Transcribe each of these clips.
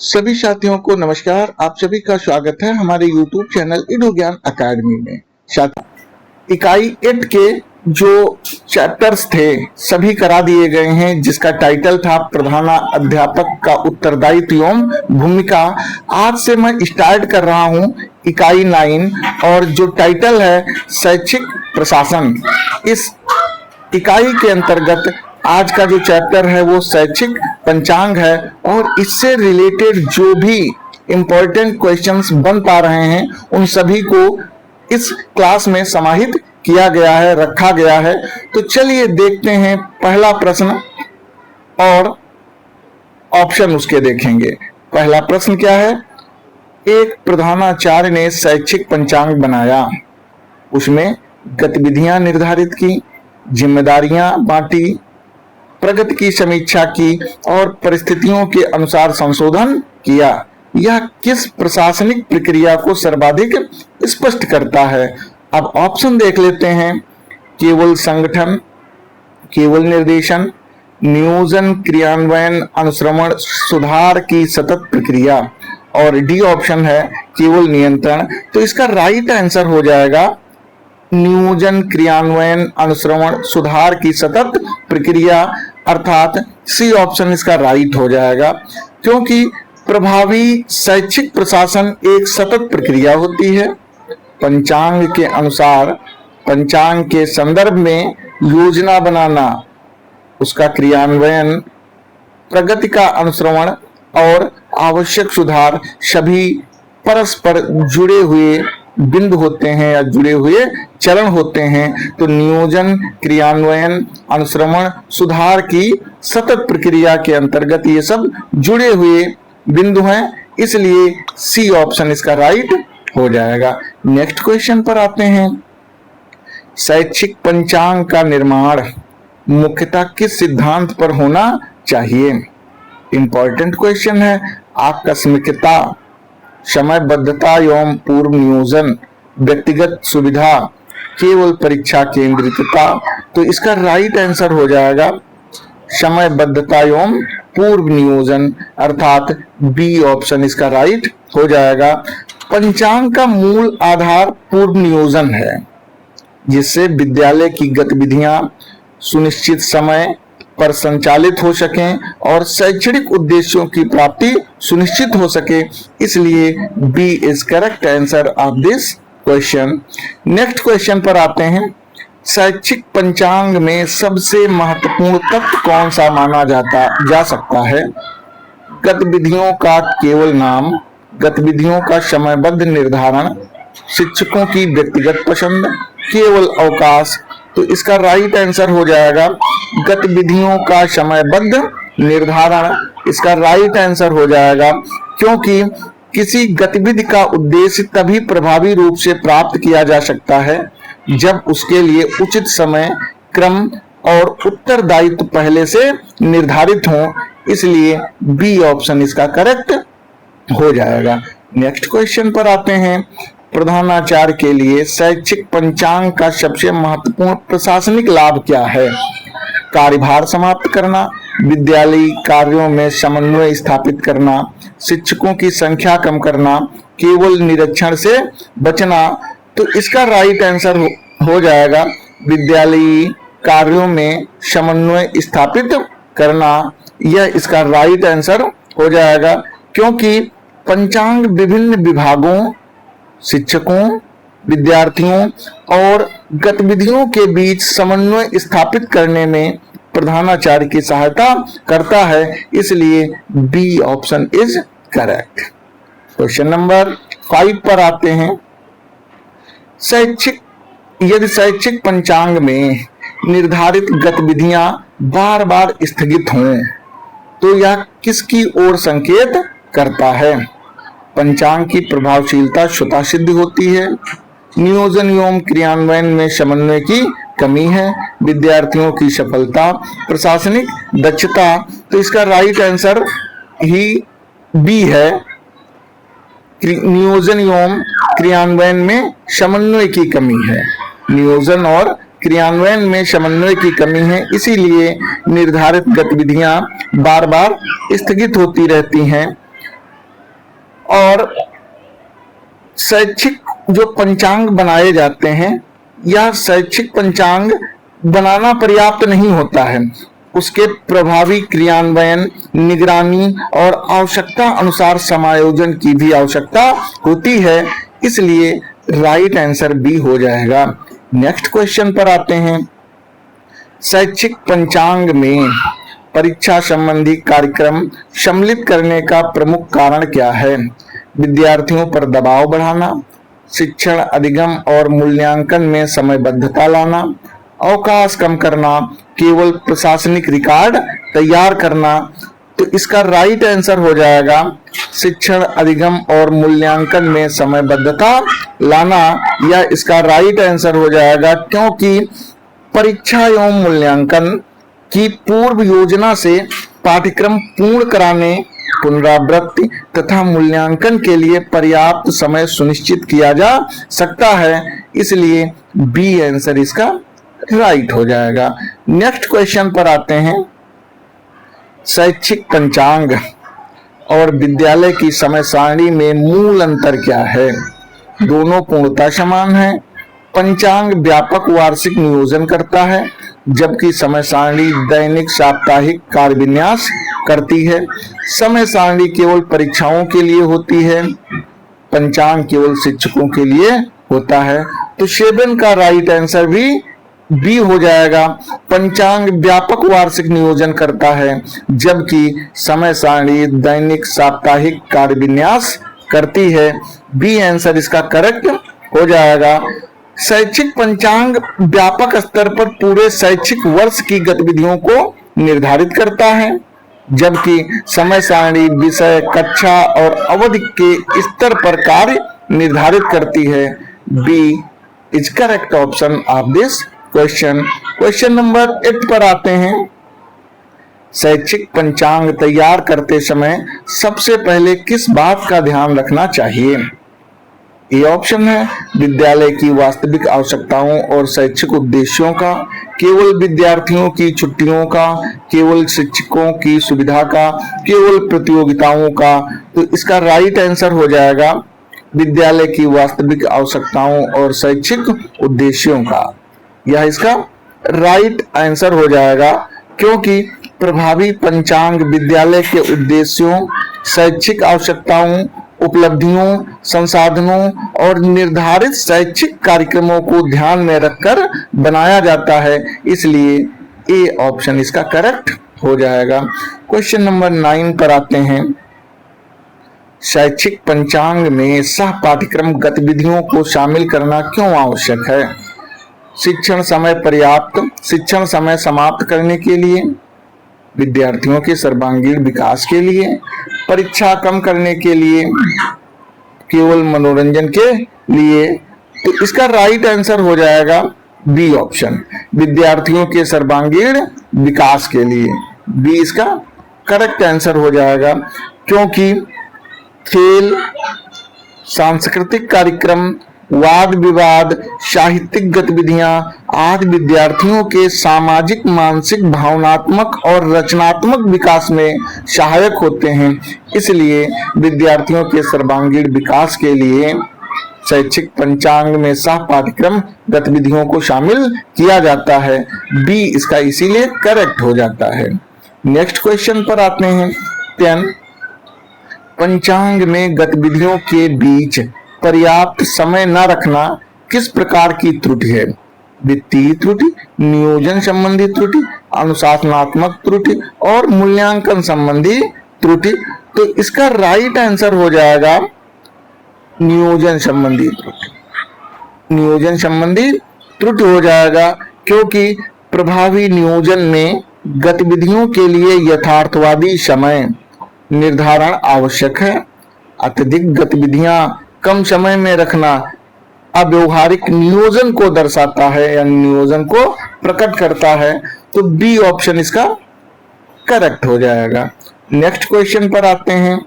सभी साथियों को नमस्कार। आप सभी का स्वागत है हमारे YouTube चैनल इडू ज्ञान अकादमी में। इकाई 8 के जो चैप्टर्स थे सभी करा दिए गए हैं, जिसका टाइटल था प्रधानाध्यापक का उत्तरदायित्व एवं भूमिका। आज से मैं स्टार्ट कर रहा हूं इकाई 9 और जो टाइटल है शैक्षिक प्रशासन। इस इकाई के अंतर्गत आज का जो चैप्टर है वो शैक्षिक पंचांग है और इससे रिलेटेड जो भी इंपॉर्टेंट क्वेश्चंस बन पा रहे हैं उन सभी को इस क्लास में समाहित किया गया है, रखा गया है। तो चलिए देखते हैं पहला प्रश्न और ऑप्शन उसके देखेंगे। पहला प्रश्न क्या है? एक प्रधानाचार्य ने शैक्षिक पंचांग बनाया, उसमें गतिविधियां निर्धारित की, जिम्मेदारियां बांटी, प्रगति की समीक्षा की और परिस्थितियों के अनुसार संशोधन किया। यह किस प्रशासनिक प्रक्रिया को सर्वाधिक स्पष्ट करता है? अब ऑप्शन देख लेते हैं। केवल संगठन, केवल निर्देशन, नियोजन, क्रियान्वयन, अनुश्रवण, सुधार की सतत प्रक्रिया और डी ऑप्शन है केवल नियंत्रण। तो इसका राइट आंसर हो जाएगा नियोजन, क्रियान्वयन, अनुश्रवण, सुधार की सतत प्रक्रिया, अर्थात सी ऑप्शन इसका राइट हो जाएगा। क्योंकि प्रभावी शैक्षिक प्रशासन एक सतत प्रक्रिया होती है। पंचांग के अनुसार पंचांग के संदर्भ में योजना बनाना, उसका क्रियान्वयन, प्रगति का अनुश्रवण और आवश्यक सुधार सभी परस्पर जुड़े हुए बिंदु होते हैं या जुड़े हुए चरण होते हैं। तो नियोजन, क्रियान्वयन, अनुश्रवण, सुधार की सतत प्रक्रिया के अंतर्गत ये सब जुड़े हुए बिंदु हैं, इसलिए सी ऑप्शन इसका राइट हो जाएगा। नेक्स्ट क्वेश्चन पर आते हैं। शैक्षिक पंचांग का निर्माण मुख्यतः किस सिद्धांत पर होना चाहिए? इंपॉर्टेंट क्वेश्चन है। आकस्मिकता, समयबद्धता एवं पूर्व नियोजन, व्यक्तिगत सुविधा, केवल परीक्षा केंद्रितता। तो इसका राइट आंसर हो जाएगा समयबद्धता एवं पूर्व नियोजन, अर्थात बी ऑप्शन इसका राइट हो जाएगा। पंचांग का मूल आधार पूर्व नियोजन है, जिससे विद्यालय की गतिविधियां सुनिश्चित समय पर संचालित हो सकें और शैक्षणिक उद्देश्यों की प्राप्ति सुनिश्चित हो सके। इसलिए B is correct answer of this question. Next question पर आते हैं। शैक्षिक पंचांग में सबसे महत्वपूर्ण तत्व कौन सा माना जा सकता है? गतिविधियों का केवल नाम, गतिविधियों का समयबद्ध निर्धारण, शिक्षकों की व्यक्तिगत पसंद, केवल अवकाश। तो इसका राइट आंसर हो जाएगा गतिविधियों का समयबद्ध निर्धारण। इसका राइट आंसर हो जाएगा क्योंकि किसी गतिविधि का उद्देश्य तभी प्रभावी रूप से प्राप्त किया जा सकता है जब उसके लिए उचित समय, क्रम और उत्तरदायित्व पहले से निर्धारित हो। इसलिए बी ऑप्शन इसका करेक्ट हो जाएगा। नेक्स्ट क्वेश्चन पर आते हैं। प्रधानाचार्य के लिए शैक्षिक पंचांग का सबसे महत्वपूर्ण प्रशासनिक लाभ क्या है? कार्यभार समाप्त करना, विद्यालयी कार्यों में समन्वय स्थापित करना, शिक्षकों की संख्या कम करना, केवल निरीक्षण से बचना। तो इसका राइट आंसर हो जाएगा विद्यालयी कार्यों में समन्वय स्थापित करना। यह इसका राइट आंसर हो जाएगा क्योंकि पंचांग विभिन्न विभागों, शिक्षकों, विद्यार्थियों और गतिविधियों के बीच समन्वय स्थापित करने में प्रधानाचार्य की सहायता करता है। इसलिए B option is correct. Question number 5 पर आते हैं। यदि शैक्षिक पंचांग में निर्धारित गतिविधियां बार बार स्थगित हों तो यह किसकी ओर संकेत करता है? पंचांग की प्रभावशीलता स्वतः सिद्ध होती है, नियोजन एवं क्रियान्वयन में समन्वय की कमी है, विद्यार्थियों की सफलता, प्रशासनिक दक्षता। तो इसका राइट आंसर ही बी है, नियोजन एवं क्रियान्वयन में समन्वय की कमी है। नियोजन और क्रियान्वयन में समन्वय की कमी है, इसीलिए निर्धारित गतिविधियां बार बार स्थगित होती रहती हैं। और शैक्षिक जो पंचांग बनाए जाते हैं, यह शैक्षिक पंचांग बनाना पर्याप्त नहीं होता है, उसके प्रभावी क्रियान्वयन, निगरानी और आवश्यकता अनुसार समायोजन की भी आवश्यकता होती है। इसलिए राइट आंसर बी हो जाएगा। नेक्स्ट क्वेश्चन पर आते हैं। शैक्षिक पंचांग में परीक्षा संबंधी कार्यक्रम सम्मिलित करने का प्रमुख कारण क्या है? विद्यार्थियों पर दबाव बढ़ाना, शिक्षण अधिगम और मूल्यांकन में समयबद्धता लाना, अवकाश कम करना, केवल प्रशासनिक रिकॉर्ड तैयार करना। तो इसका राइट आंसर हो जाएगा शिक्षण अधिगम और मूल्यांकन में समयबद्धता लाना। यह इसका राइट आंसर हो जाएगा, क्योंकि परीक्षा एवं मूल्यांकन की पूर्व योजना से पाठ्यक्रम पूर्ण कराने, पुनरावृत्ति तथा मूल्यांकन के लिए पर्याप्त समय सुनिश्चित किया जा सकता है। इसलिए बी आंसर इसका राइट हो जाएगा। नेक्स्ट क्वेश्चन पर आते हैं। शैक्षिक पंचांग और विद्यालय की समय सारणी में मूल अंतर क्या है? दोनों पूर्णतः समान है। पंचांग व्यापक वार्षिक नियोजन करता है, जबकि समय सारणी दैनिक साप्ताहिक कार्य विन्यास करती है। समय सारणी केवल परीक्षाओं के लिए होती है, पंचांग केवल शिक्षकों के लिए होता है। तो 7 का राइट आंसर भी बी हो जाएगा। पंचांग व्यापक वार्षिक नियोजन करता है, जबकि समय सारणी दैनिक साप्ताहिक कार्य विन्यास करती है। बी आंसर इसका करेक्ट हो जाएगा। शैक्षिक पंचांग व्यापक स्तर पर पूरे शैक्षिक वर्ष की गतिविधियों को निर्धारित करता है, जबकि समय सारणी विषय, कक्षा और अवधि के स्तर पर कार्य निर्धारित करती है। B is correct option of this question. Question number 8 पर आते हैं। शैक्षिक पंचांग तैयार करते समय सबसे पहले किस बात का ध्यान रखना चाहिए? ये ऑप्शन है विद्यालय की वास्तविक आवश्यकताओं और शैक्षिक उद्देश्यों का, केवल विद्यार्थियों की छुट्टियों का, केवल शिक्षकों की सुविधा का, केवल प्रतियोगिताओं का। तो इसका राइट आंसर हो जाएगा विद्यालय की वास्तविक आवश्यकताओं और शैक्षिक उद्देश्यों का। यह इसका राइट आंसर हो जाएगा, क्योंकि प्रभावी पंचांग विद्यालय के उद्देश्यों, शैक्षिक आवश्यकताओं, उपलब्धियों, संसाधनों और निर्धारित शैक्षिक कार्यक्रमों को ध्यान में रखकर बनाया जाता है। इसलिए ए ऑप्शन इसका करेक्ट हो जाएगा। क्वेश्चन नंबर 9 पर आते हैं। शैक्षिक पंचांग में सह पाठ्यक्रम गतिविधियों को शामिल करना क्यों आवश्यक है? शिक्षण समय पर्याप्त, शिक्षण समय समाप्त करने के लिए, विद्यार्थियों के सर्वांगीण विकास के लिए, परीक्षा कम करने के लिए, केवल मनोरंजन के लिए। तो इसका राइट आंसर हो जाएगा बी ऑप्शन, विद्यार्थियों के सर्वांगीण विकास के लिए। बी इसका करेक्ट आंसर हो जाएगा, क्योंकि खेल, सांस्कृतिक कार्यक्रम, वाद विवाद, साहित्यिक गतिविधियां आदि विद्यार्थियों के सामाजिक, मानसिक, भावनात्मक और रचनात्मक विकास में सहायक होते हैं। इसलिए विद्यार्थियों के सर्वांगीण विकास के लिए शैक्षिक पंचांग में सह पाठ्यक्रम गतिविधियों को शामिल किया जाता है। बी इसका इसीलिए करेक्ट हो जाता है। नेक्स्ट क्वेश्चन पर आते हैं। 10 पंचांग में गतिविधियों के बीच पर्याप्त समय न रखना किस प्रकार की त्रुटि है? वित्तीय त्रुटि, नियोजन संबंधी त्रुटि, अनुशासनात्मक त्रुटि और मूल्यांकन संबंधी त्रुटि। तो इसका राइट आंसर हो जाएगा नियोजन संबंधी त्रुटि। नियोजन संबंधी त्रुटि हो जाएगा, क्योंकि प्रभावी नियोजन में गतिविधियों के लिए यथार्थवादी समय निर्धारण आवश्यक है। अत्यधिक गतिविधियां कम समय में रखना अव्यवहारिक नियोजन को दर्शाता है या नियोजन को प्रकट करता है। तो बी ऑप्शन इसका करेक्ट हो जाएगा। नेक्स्ट क्वेश्चन पर आते हैं।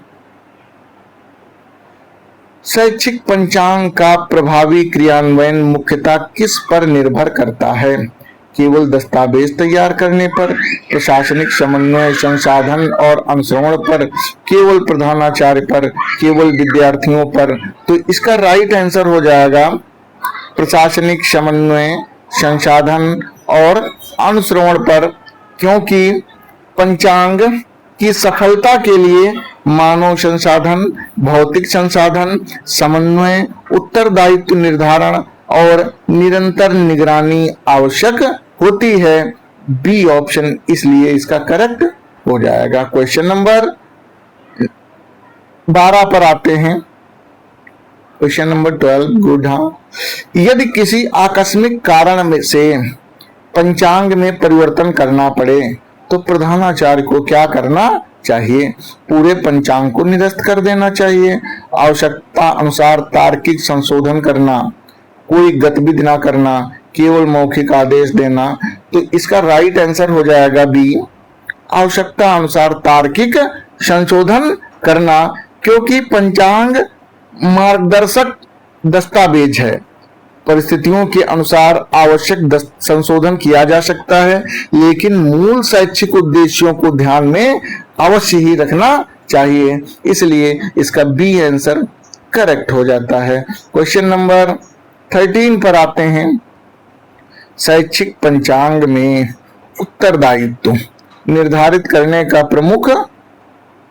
शैक्षिक पंचांग का प्रभावी क्रियान्वयन मुख्यतः किस पर निर्भर करता है? केवल दस्तावेज तैयार करने पर, प्रशासनिक समन्वय, संसाधन और अनुश्रवण पर, केवल प्रधानाचार्य पर, केवल विद्यार्थियों पर। तो इसका राइट आंसर हो जाएगा प्रशासनिक समन्वय, संसाधन और अनुश्रवण पर, क्योंकि पंचांग की सफलता के लिए मानव संसाधन, भौतिक संसाधन, समन्वय, उत्तरदायित्व निर्धारण और निरंतर निगरानी आवश्यक होती है। बी ऑप्शन इसलिए इसका करेक्ट हो जाएगा। क्वेश्चन नंबर 12 पर आते हैं। Question number 12, good. हाँ, यदि किसी आकस्मिक कारण में से पंचांग में परिवर्तन करना पड़े तो प्रधानाचार्य को क्या करना चाहिए? पूरे पंचांग को निरस्त कर देना चाहिए, आवश्यकता अनुसार तार्किक संशोधन करना, कोई गतिविधि ना करना, केवल मौखिक आदेश देना। तो इसका राइट आंसर हो जाएगा बी, आवश्यकता अनुसार तार्किक संशोधन करना, क्योंकि पंचांग मार्गदर्शक दस्तावेज है। परिस्थितियों के अनुसार आवश्यक संशोधन किया जा सकता है, लेकिन मूल शैक्षिक उद्देश्यों को ध्यान में अवश्य ही रखना चाहिए। इसलिए इसका बी आंसर करेक्ट हो जाता है। क्वेश्चन नंबर 13 पर आते हैं। शैक्षिक पंचांग में उत्तरदायित्व निर्धारित करने का प्रमुख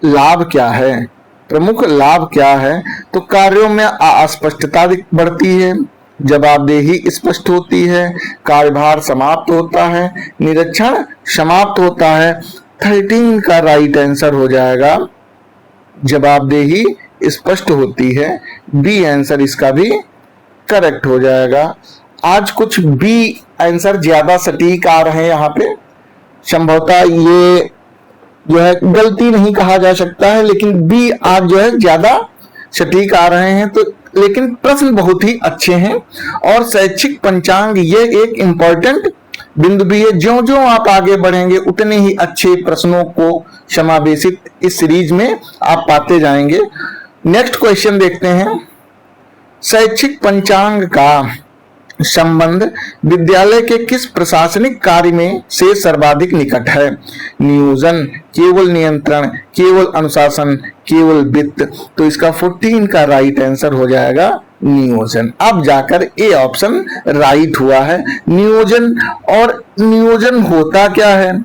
लाभ क्या है? प्रमुख लाभ क्या है? तो कार्यों में अस्पष्टता बढ़ती है, जवाबदेही स्पष्ट होती है, कार्यभार समाप्त होता है, निरीक्षण समाप्त होता है। 13 का राइट आंसर हो जाएगा जवाबदेही स्पष्ट होती है। बी आंसर इसका भी करेक्ट हो जाएगा। आज कुछ बी आंसर ज्यादा सटीक आ रहे हैं यहाँ पे। संभवतः ये जो है गलती नहीं कहा जा सकता है, लेकिन बी आज जो है ज्यादा सटीक आ रहे हैं। तो लेकिन प्रश्न बहुत ही अच्छे हैं और शैक्षिक पंचांग ये एक इंपॉर्टेंट बिंदु भी है। ज्यों ज्यों आप आगे बढ़ेंगे उतने ही अच्छे प्रश्नों को समावेशित इस सीरीज में आप पाते जाएंगे। नेक्स्ट क्वेश्चन देखते हैं। शैक्षिक पंचांग का संबंध विद्यालय के किस प्रशासनिक कार्य में से सर्वाधिक निकट है? नियोजन, केवल नियंत्रण, केवल अनुशासन, केवल वित्त। तो इसका 14 का राइट आंसर हो जाएगा नियोजन। अब जाकर ए ऑप्शन राइट हुआ है, नियोजन। और नियोजन होता क्या है?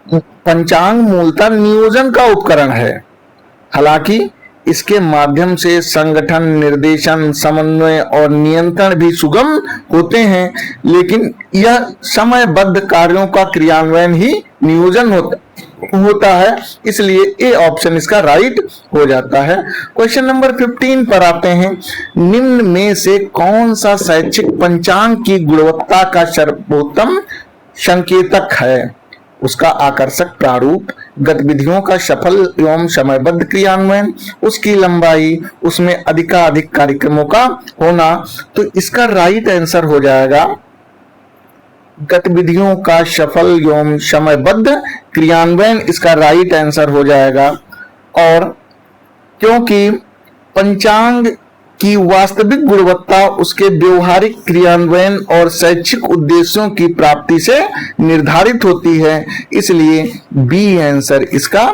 पंचांग मूलतः नियोजन का उपकरण है। हालांकि इसके माध्यम से संगठन, निर्देशन, समन्वय और नियंत्रण भी सुगम होते हैं, लेकिन यह समयबद्ध कार्यों का क्रियान्वयन ही नियोजन होता है। इसलिए ए ऑप्शन इसका राइट हो जाता है। क्वेश्चन नंबर 15 पर आते हैं। निम्न में से कौन सा शैक्षिक पंचांग की गुणवत्ता का सर्वोत्तम संकेतक है? उसका आकर्षक प्रारूप, गतिविधियों का सफल एवं समयबद्ध क्रियान्वयन, उसकी लंबाई, उसमें अधिकाधिक कार्यक्रमों का होना। तो इसका राइट आंसर हो जाएगा गतिविधियों का सफल एवं समयबद्ध क्रियान्वयन। इसका राइट आंसर हो जाएगा। और क्योंकि पंचांग की वास्तविक गुणवत्ता उसके व्यवहारिक क्रियान्वयन और शैक्षिक उद्देश्यों की प्राप्ति से निर्धारित होती है, इसलिए बी आंसर इसका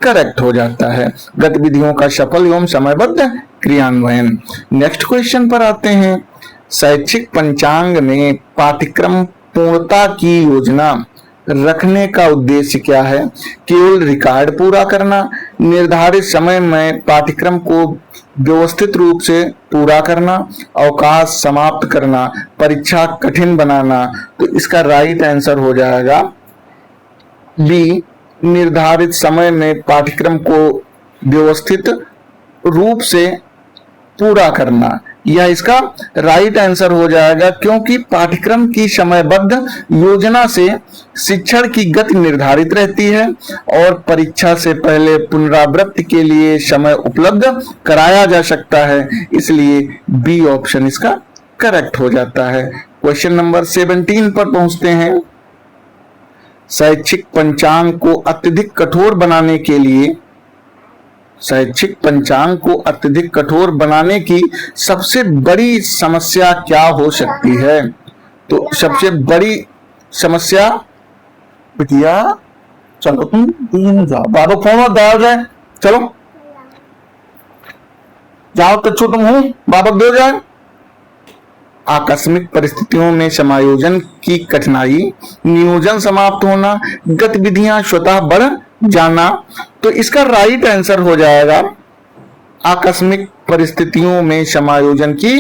करेक्ट हो जाता है, गतिविधियों का सफल एवं समयबद्ध क्रियान्वयन। नेक्स्ट क्वेश्चन पर आते हैं। शैक्षिक पंचांग में पाठ्यक्रम पूर्णता की योजना रखने का उद्देश्य क्या है? केवल रिकॉर्ड पूरा करना, निर्धारित समय में पाठ्यक्रम को व्यवस्थित रूप से पूरा करना, अवकाश समाप्त करना, परीक्षा कठिन बनाना। तो इसका राइट आंसर हो जाएगा बी, निर्धारित समय में पाठ्यक्रम को व्यवस्थित रूप से पूरा करना। यह इसका राइट आंसर हो जाएगा, क्योंकि पाठ्यक्रम की समयबद्ध योजना से शिक्षण की गति निर्धारित रहती है और परीक्षा से पहले पुनरावृत्ति के लिए समय उपलब्ध कराया जा सकता है। इसलिए बी ऑप्शन इसका करेक्ट हो जाता है। क्वेश्चन नंबर 17 पर पहुंचते हैं। शैक्षिक पंचांग को अत्यधिक कठोर बनाने के लिए शैक्षिक पंचांग को अत्यधिक कठोर बनाने की सबसे बड़ी समस्या क्या हो सकती है? तो सबसे बड़ी समस्या बिटिया, चलो तुम जाओ, बाबा फोन और दे जाए, चलो जाओ, कच्छू तुम हूं, बाबा दे जाए। आकस्मिक परिस्थितियों में समायोजन की कठिनाई, नियोजन समाप्त होना, गतिविधियां स्वतः बढ़ जाना। तो इसका राइट आंसर हो जाएगा आकस्मिक परिस्थितियों में समायोजन की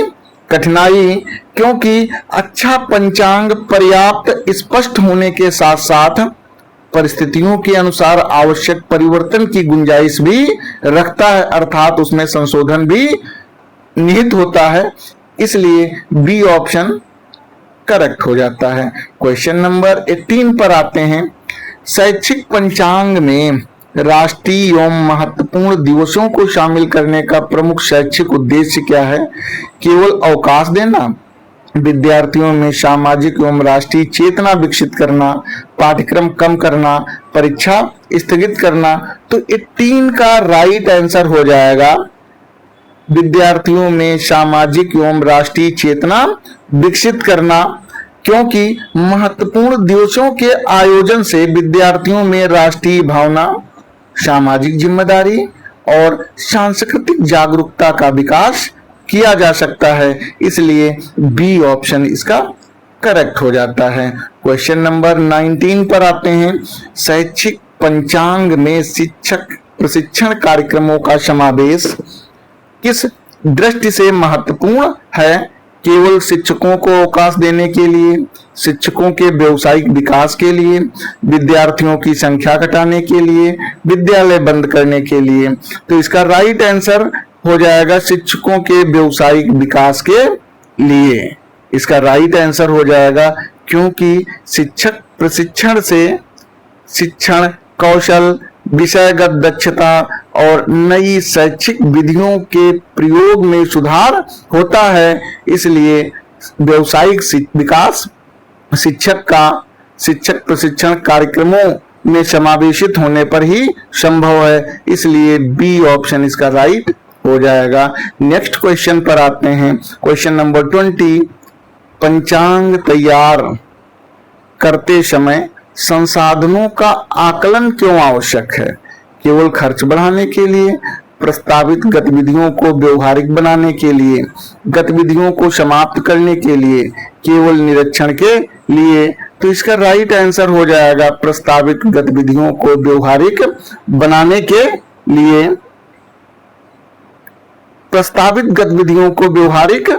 कठिनाई, क्योंकि अच्छा पंचांग पर्याप्त स्पष्ट होने के साथ साथ परिस्थितियों के अनुसार आवश्यक परिवर्तन की गुंजाइश भी रखता है, अर्थात उसमें संशोधन भी निहित होता है। इसलिए बी ऑप्शन करेक्ट हो जाता है। क्वेश्चन नंबर 18 पर आते हैं। शैक्षिक पंचांग में राष्ट्रीय एवं महत्वपूर्ण दिवसों को शामिल करने का प्रमुख शैक्षिक उद्देश्य क्या है? केवल अवकाश देना, विद्यार्थियों में सामाजिक एवं राष्ट्रीय चेतना विकसित करना, पाठ्यक्रम कम करना, परीक्षा स्थगित करना। तो 18 का राइट आंसर हो जाएगा विद्यार्थियों में सामाजिक एवं राष्ट्रीय चेतना विकसित करना, क्योंकि महत्वपूर्ण दिवसों के आयोजन से विद्यार्थियों में राष्ट्रीय भावना, सामाजिक जिम्मेदारी और सांस्कृतिक जागरूकता का विकास किया जा सकता है। इसलिए बी ऑप्शन इसका करेक्ट हो जाता है। क्वेश्चन नंबर 19 पर आते हैं। शैक्षिक पंचांग में शिक्षक प्रशिक्षण कार्यक्रमों का समावेश किस दृष्टि से महत्वपूर्ण है? केवल शिक्षकों को अवकाश देने के लिए, शिक्षकों के व्यवसायिक विकास के लिए, विद्यार्थियों की संख्या घटाने के लिए, विद्यालय बंद करने के लिए। तो इसका राइट आंसर हो जाएगा शिक्षकों के व्यवसायिक विकास के लिए। इसका राइट आंसर हो जाएगा, क्योंकि शिक्षक प्रशिक्षण से शिक्षण कौशल, विषयगत दक्षता और नई शैक्षिक विधियों के प्रयोग में सुधार होता है। इसलिए व्यवसायिक विकास शिक्षक प्रशिक्षण कार्यक्रमों में समावेशित होने पर ही संभव है। इसलिए बी ऑप्शन इसका राइट हो जाएगा। नेक्स्ट क्वेश्चन पर आते हैं। Question number 20। पंचांग तैयार करते समय संसाधनों का आकलन क्यों आवश्यक है? केवल खर्च बढ़ाने के लिए, प्रस्तावित गतिविधियों को व्यवहारिक बनाने के लिए, गतिविधियों को समाप्त करने के लिए, केवल निरीक्षण के लिए। तो इसका राइट आंसर हो जाएगा प्रस्तावित गतिविधियों को व्यवहारिक बनाने के लिए। प्रस्तावित गतिविधियों को व्यवहारिक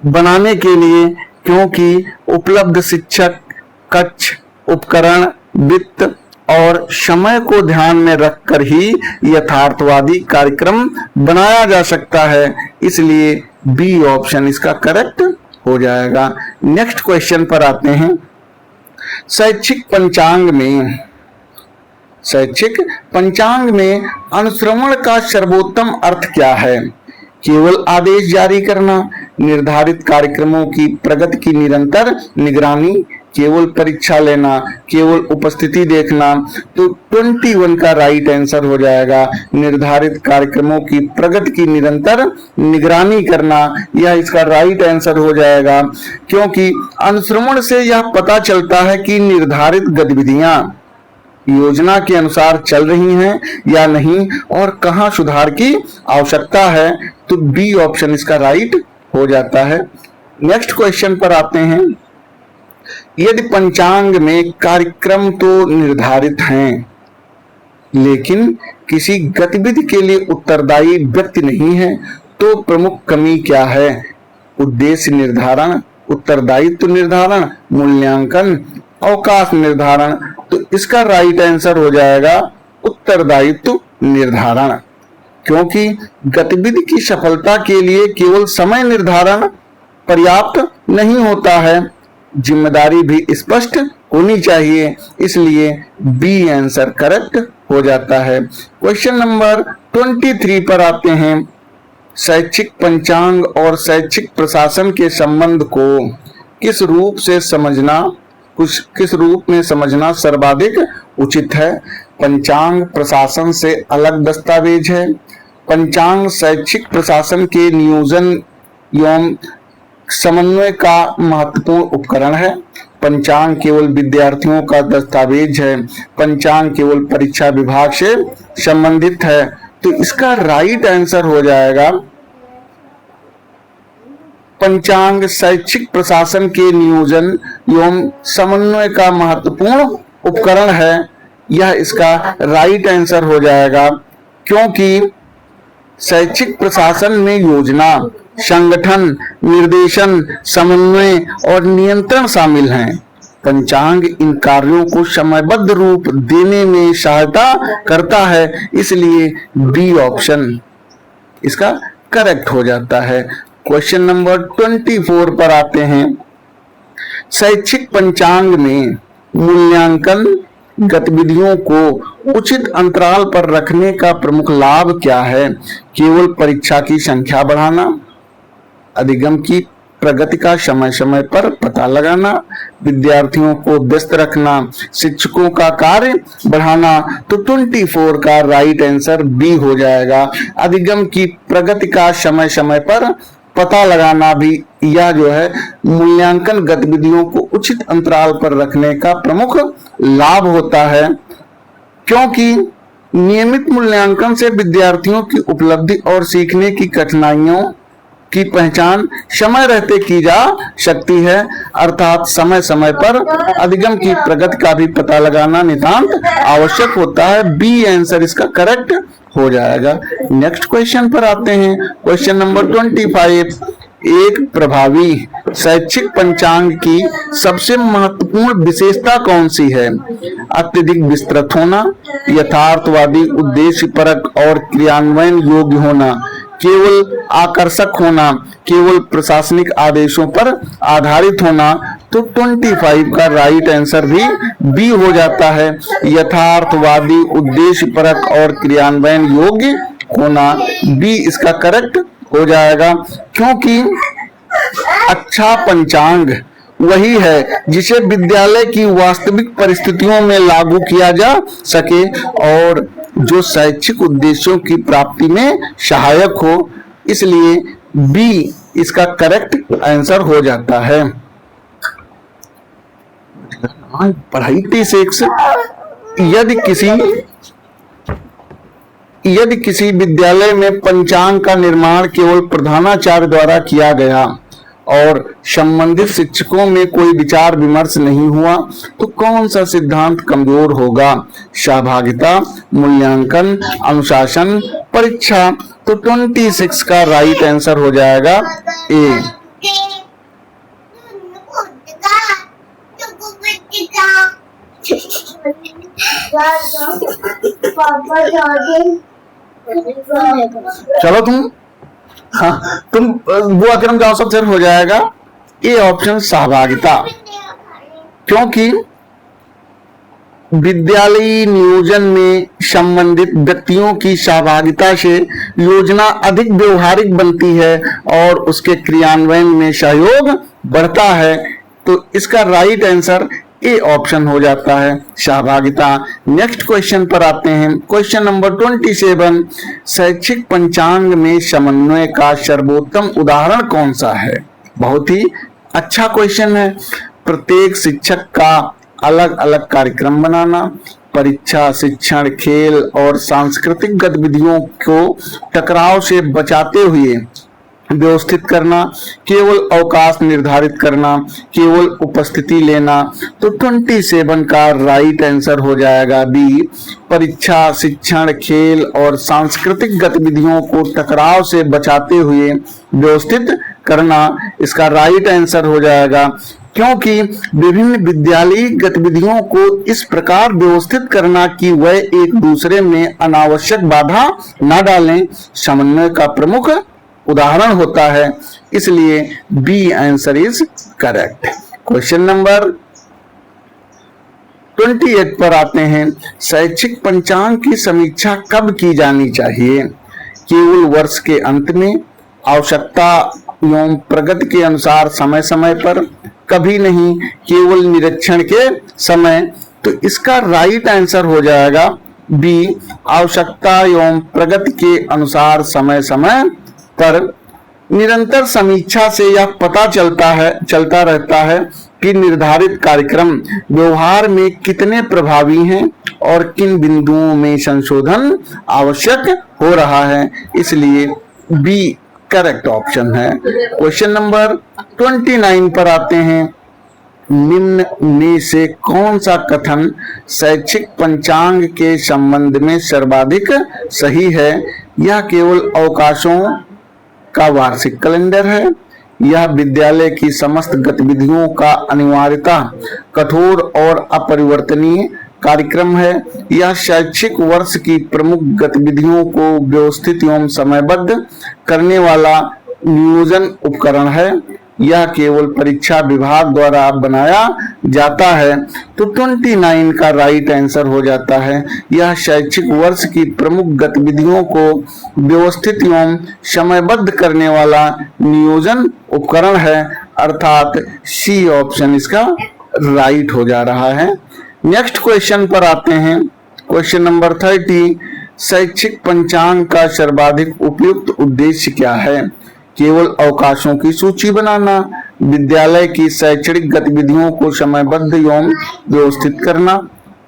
बनाने के लिए, क्योंकि उपलब्ध शिक्षक, कक्ष, उपकरण, वित्त और समय को ध्यान में रखकर ही यथार्थवादी कार्यक्रम बनाया जा सकता है। इसलिए बी ऑप्शन इसका करेक्ट हो जाएगा। नेक्स्ट क्वेश्चन पर आते हैं। शैक्षिक पंचांग में अनुश्रवण का सर्वोत्तम अर्थ क्या है? केवल आदेश जारी करना, निर्धारित कार्यक्रमों की प्रगति की निरंतर निगरानी, केवल परीक्षा लेना, केवल उपस्थिति देखना। तो 21 का राइट आंसर हो जाएगा निर्धारित कार्यक्रमों की प्रगति की निरंतर निगरानी करना। यह इसका राइट आंसर हो जाएगा, क्योंकि अनुश्रवण से यह पता चलता है कि निर्धारित गतिविधियां योजना के अनुसार चल रही हैं या नहीं और कहां सुधार की आवश्यकता है। तो बी ऑप्शन इसका राइट हो जाता है। नेक्स्ट क्वेश्चन पर आते हैं। यदि पंचांग में कार्यक्रम तो निर्धारित हैं, लेकिन किसी गतिविधि के लिए उत्तरदायी व्यक्ति नहीं है, तो प्रमुख कमी क्या है? उद्देश्य निर्धारण, उत्तरदायित्व निर्धारण, मूल्यांकन, अवकाश निर्धारण। तो इसका राइट आंसर हो जाएगा उत्तरदायित्व निर्धारण, क्योंकि गतिविधि की सफलता के लिए केवल समय निर्धारण पर्याप्त नहीं होता है, जिम्मेदारी भी स्पष्ट होनी चाहिए। इसलिए बी आंसर करेक्ट हो जाता है। क्वेश्चन नंबर 23 पर आते हैं। शैक्षिक पंचांग और शैक्षिक प्रशासन के संबंध को किस रूप में समझना सर्वाधिक उचित है? पंचांग प्रशासन से अलग दस्तावेज है। पंचांग शैक्षिक प्रशासन के नियोजन एवं समन्वय का महत्वपूर्ण उपकरण है। पंचांग केवल विद्यार्थियों का दस्तावेज है, पंचांग केवल परीक्षा विभाग से संबंधित है। तो इसका राइट आंसर हो जाएगा पंचांग शैक्षिक प्रशासन के नियोजन एवं समन्वय का महत्वपूर्ण उपकरण है। यह इसका राइट आंसर हो जाएगा, क्योंकि शैक्षिक प्रशासन में योजना, संगठन, निर्देशन, समन्वय और नियंत्रण शामिल हैं। पंचांग इन कार्यों को समयबद्ध रूप देने में सहायता करता है, इसलिए बी ऑप्शन इसका करेक्ट हो जाता है। क्वेश्चन नंबर 24 पर आते हैं। शैक्षिक पंचांग में मूल्यांकन गतिविधियों को उचित अंतराल पर रखने का प्रमुख लाभ क्या है? केवल परीक्षा की संख्या बढ़ाना, अधिगम की प्रगति का समय समय पर पता लगाना, विद्यार्थियों को व्यस्त रखना, शिक्षकों का कार्य बढ़ाना। तो 24 का राइट आंसर बी हो जाएगा। अधिगम की प्रगति का समय समय पर पता लगाना भी यह जो है मूल्यांकन गतिविधियों को उचित अंतराल पर रखने का प्रमुख लाभ होता है, क्योंकि नियमित मूल्यांकन से विद्यार्थियों की उपलब्धि और सीखने की कठिनाइयों की पहचान समय रहते की जा सकती है। अर्थात समय समय पर अधिगम की प्रगति का भी पता लगाना नितांत आवश्यक होता है। बी आंसर इसका करेक्ट हो जाएगा। नेक्स्ट क्वेश्चन पर आते हैं। Question number 25। एक प्रभावी शैक्षिक पंचांग की सबसे महत्वपूर्ण विशेषता कौन सी है? अत्यधिक विस्तृत होना, यथार्थवादी, उद्देश्यपरक और क्रियान्वयन योग्य होना, केवल आकर्षक होना, केवल प्रशासनिक आदेशों पर आधारित होना। तो 25 का राइट आंसर भी बी हो जाता है। यथार्थवादी, उद्देश्यपरक और क्रियान्वयन योग्य होना, बी इसका करेक्ट हो जाएगा, क्योंकि अच्छा पंचांग वही है जिसे विद्यालय की वास्तविक परिस्थितियों में लागू किया जा सके और जो शैक्षिक उद्देश्यों की प्राप्ति में सहायक हो। इसलिए बी इसका करेक्ट आंसर हो जाता है। पढ़ाई 36। यदि किसी विद्यालय में पंचांग का निर्माण केवल प्रधानाचार्य द्वारा किया गया और संबंधित शिक्षकों में कोई विचार विमर्श नहीं हुआ, तो कौन सा सिद्धांत कमजोर होगा? सहभागिता, मूल्यांकन, अनुशासन, परीक्षा। तो 26 का राइट आंसर हो जाएगा ए। चलो तुम वो अक्रम जाओ, सब हो जाएगा। ए ऑप्शन सहभागिता, क्योंकि विद्यालयी नियोजन में संबंधित व्यक्तियों की सहभागिता से योजना अधिक व्यवहारिक बनती है और उसके क्रियान्वयन में सहयोग बढ़ता है। तो इसका राइट आंसर ए ऑप्शन हो जाता है, सहभागिता। नेक्स्ट क्वेश्चन पर आते हैं। Question number 27। शैक्षिक पंचांग में समन्वय का सर्वोत्तम उदाहरण कौन सा है? बहुत ही अच्छा क्वेश्चन है। प्रत्येक शिक्षक का अलग अलग कार्यक्रम बनाना, परीक्षा, शिक्षण, खेल और सांस्कृतिक गतिविधियों को टकराव से बचाते हुए व्यवस्थित करना, केवल अवकाश निर्धारित करना, केवल उपस्थिति लेना। तो 27 का राइट आंसर हो जाएगा बी। परीक्षा, शिक्षण, खेल और सांस्कृतिक गतिविधियों को टकराव से बचाते हुए व्यवस्थित करना, इसका राइट आंसर हो जाएगा, क्योंकि विभिन्न विद्यालयी गतिविधियों को इस प्रकार व्यवस्थित करना कि वह एक दूसरे में अनावश्यक बाधा न डालें, समन्वय का प्रमुख उदाहरण होता है। इसलिए B answer is correct. Question number 28 पर आते हैं। शैक्षिक पंचांग की समीक्षा कब की जानी चाहिए? केवल वर्ष के अंत में, आवश्यकता एवं प्रगति के अनुसार समय समय पर, कभी नहीं, केवल निरीक्षण के समय। तो इसका राइट आंसर हो जाएगा बी। आवश्यकता एवं प्रगति के अनुसार समय समय पर। निरंतर समीक्षा से यह पता चलता रहता है कि निर्धारित कार्यक्रम व्यवहार में कितने प्रभावी हैं और किन बिंदुओं में संशोधन आवश्यक हो रहा है, इसलिए बी करेक्ट ऑप्शन है। क्वेश्चन नंबर 29 पर आते हैं। निम्न में से कौन सा कथन शैक्षिक पंचांग के संबंध में सर्वाधिक सही है? यह केवल अवकाशों का वार्षिक कैलेंडर है, यह विद्यालय की समस्त गतिविधियों का अनिवार्यता कठोर और अपरिवर्तनीय कार्यक्रम है, यह शैक्षिक वर्ष की प्रमुख गतिविधियों को व्यवस्थित एवं समयबद्ध करने वाला नियोजन उपकरण है, यह केवल परीक्षा विभाग द्वारा बनाया जाता है। तो 29 का राइट आंसर हो जाता है, यह शैक्षिक वर्ष की प्रमुख गतिविधियों को व्यवस्थित एवं समयबद्ध करने वाला नियोजन उपकरण है, अर्थात सी ऑप्शन इसका राइट हो जा रहा है। नेक्स्ट क्वेश्चन पर आते हैं। क्वेश्चन नंबर 30, शैक्षिक पंचांग का सर्वाधिक उपयुक्त उद्देश्य क्या है? केवल अवकाशों की सूची बनाना, विद्यालय की शैक्षणिक गतिविधियों को समयबद्ध एवं व्यवस्थित करना,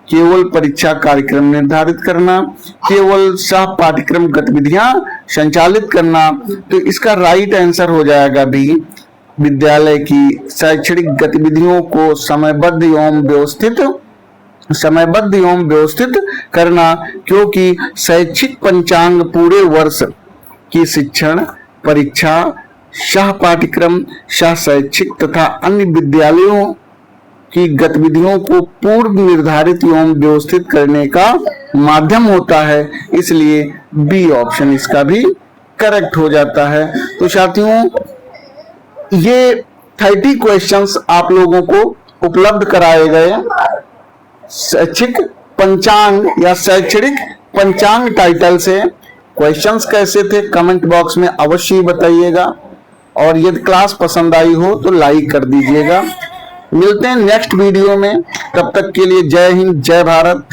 केवल परीक्षा कार्यक्रम निर्धारित करना, केवल सह पाठ्यक्रम गतिविधियां संचालित करना। तो इसका राइट आंसर हो जाएगा भी, विद्यालय की शैक्षणिक गतिविधियों को समयबद्ध एवं व्यवस्थित करना, क्योंकि शैक्षिक पंचांग पूरे वर्ष की शिक्षण, परीक्षा, सह पाठ्यक्रम, सह शैक्षिक तथा अन्य विद्यालयों की गतिविधियों को पूर्व निर्धारित एवं व्यवस्थित करने का माध्यम होता है, इसलिए बी ऑप्शन इसका भी करेक्ट हो जाता है। तो साथियों, ये 30 क्वेश्चंस आप लोगों को उपलब्ध कराए गए शैक्षिक पंचांग या शैक्षणिक पंचांग टाइटल से। क्वेश्चंस कैसे थे कमेंट बॉक्स में अवश्य ही बताइएगा, और यदि क्लास पसंद आई हो तो लाइक कर दीजिएगा। मिलते हैं नेक्स्ट वीडियो में, तब तक के लिए जय हिंद, जय भारत।